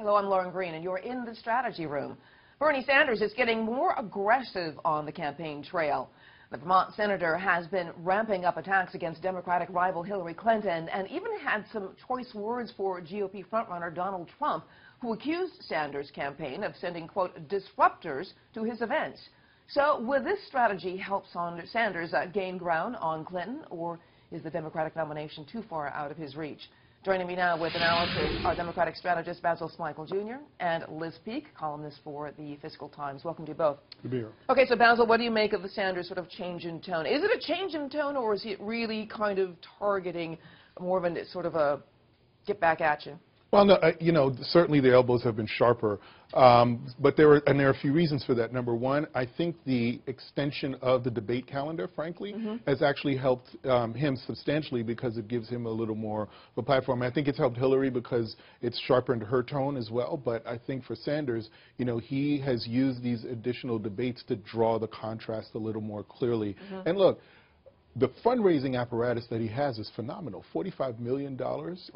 Hello, I'm Lauren Green, and you're in the strategy room. Bernie Sanders is getting more aggressive on the campaign trail. The Vermont senator has been ramping up attacks against Democratic rival Hillary Clinton and even had some choice words for GOP frontrunner Donald Trump, who accused Sanders' campaign of sending, quote, disruptors to his events. So will this strategy help Sanders gain ground on Clinton, or is the Democratic nomination too far out of his reach? Joining me now with analysis are Democratic strategist Basil Smikle Jr. and Liz Peek, columnist for the Fiscal Times. Welcome to you both. Good to be here. Okay, so Basil, what do you make of the Sanders sort of change in tone? Is it a change in tone, or is it really kind of targeting more of a sort of a get back at you? Well, no, you know, certainly the elbows have been sharper, but there are a few reasons for that. Number one, I think the extension of the debate calendar, frankly, has actually helped him substantially because it gives him a little more of a platform. I think it's helped Hillary because it's sharpened her tone as well, but I think for Sanders, you know, he has used these additional debates to draw the contrast a little more clearly. And look, the fundraising apparatus that he has is phenomenal. $45 million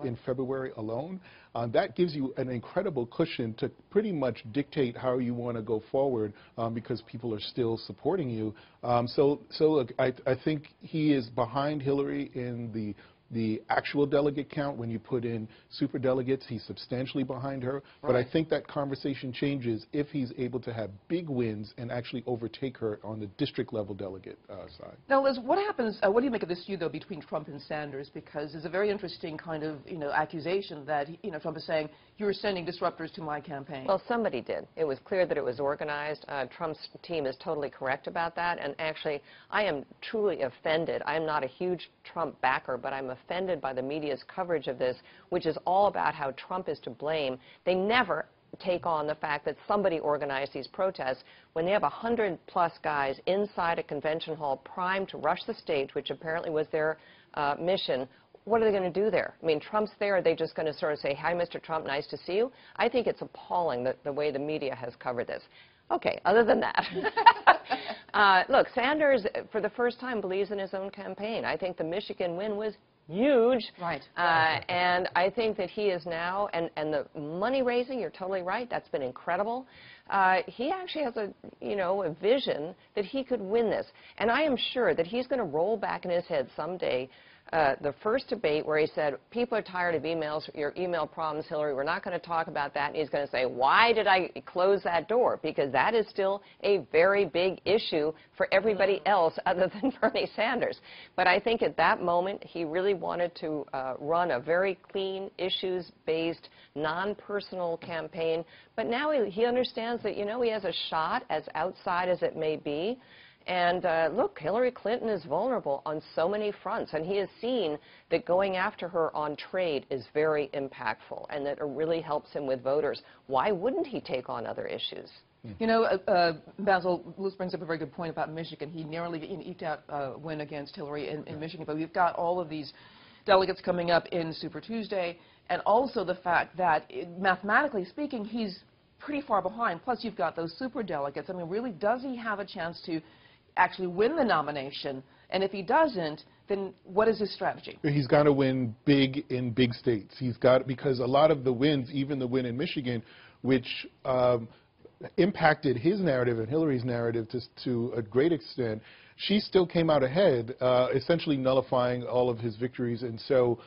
in February alone. That gives you an incredible cushion to pretty much dictate how you want to go forward because people are still supporting you. So look, I think he is behind Hillary in the actual delegate count. When you put in super delegates, he's substantially behind her. But I think that conversation changes if he's able to have big wins and actually overtake her on the district level delegate side. Now, Liz, what happens, what do you make of this feud, though, between Trump and Sanders? Because it's a very interesting kind of, accusation that, Trump is saying, you're sending disruptors to my campaign. Well, somebody did. It was clear that it was organized. Trump's team is totally correct about that. And actually, I am truly offended. I am not a huge Trump backer, but I'm offended by the media's coverage of this, which is all about how Trump is to blame. They never take on the fact that somebody organized these protests when they have 100+ guys inside a convention hall primed to rush the stage, which apparently was their mission. What are they going to do there? I mean, Trump's there. Are they just going to sort of say, hi, Mr. Trump, nice to see you? I think it's appalling the way the media has covered this. Okay, other than that, look, Sanders, for the first time, believes in his own campaign. I think the Michigan win was huge. Right. And I think that he is now, and the money raising, you're totally right, that's been incredible. He actually has a vision that he could win this. And I am sure that he's going to roll back in his head someday the first debate where he said, people are tired of emails, your email problems, Hillary, we're not going to talk about that. And he's going to say, why did I close that door? Because that is still a very big issue for everybody else other than Bernie Sanders. But I think at that moment, he really wanted to run a very clean, issues-based, non-personal campaign. But now he understands that, he has a shot, as outside as it may be. And look, Hillary Clinton is vulnerable on so many fronts, and he has seen that going after her on trade is very impactful and that it really helps him with voters. Why wouldn't he take on other issues? Basil, Liz brings up a very good point about Michigan. He narrowly eked out a win against Hillary in Michigan, but we've got all of these delegates coming up in Super Tuesday, and also the fact that, mathematically speaking, he's pretty far behind. Plus, you've got those super delegates. I mean, really, does he have a chance to actually win the nomination? And if he doesn't, then what is his strategy? He's got to win big in big states. He's got, because a lot of the wins, even the win in Michigan, which impacted his narrative and Hillary's narrative to a great extent, she still came out ahead, essentially nullifying all of his victories. And so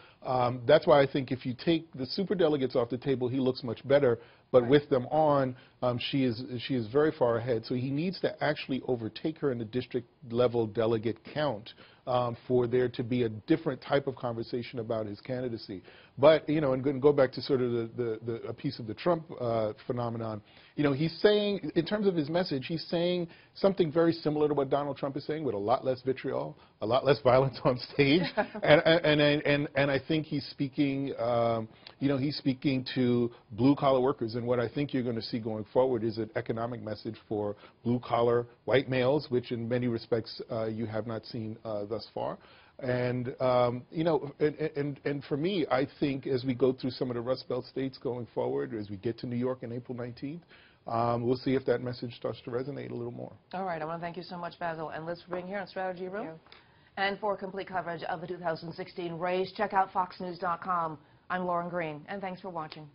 that's why I think if you take the superdelegates off the table, he looks much better. But with them on, she is very far ahead. So he needs to actually overtake her in the district level delegate count for there to be a different type of conversation about his candidacy. But, and go back to sort of a piece of the Trump phenomenon, he's saying, in terms of his message, he's saying something very similar to what Donald Trump is saying, with a lot less vitriol, a lot less violence on stage. and I think he's speaking, he's speaking to blue-collar workers. And what I think you're going to see going forward is an economic message for blue-collar white males, which in many respects you have not seen thus far. And, and for me, I think as we go through some of the Rust Belt states going forward, as we get to New York on April 19th, we'll see if that message starts to resonate a little more. All right. I want to thank you so much, Basil and Liz, for being here on Strategy Room. And for complete coverage of the 2016 race, check out foxnews.com. I'm Lauren Green, and thanks for watching.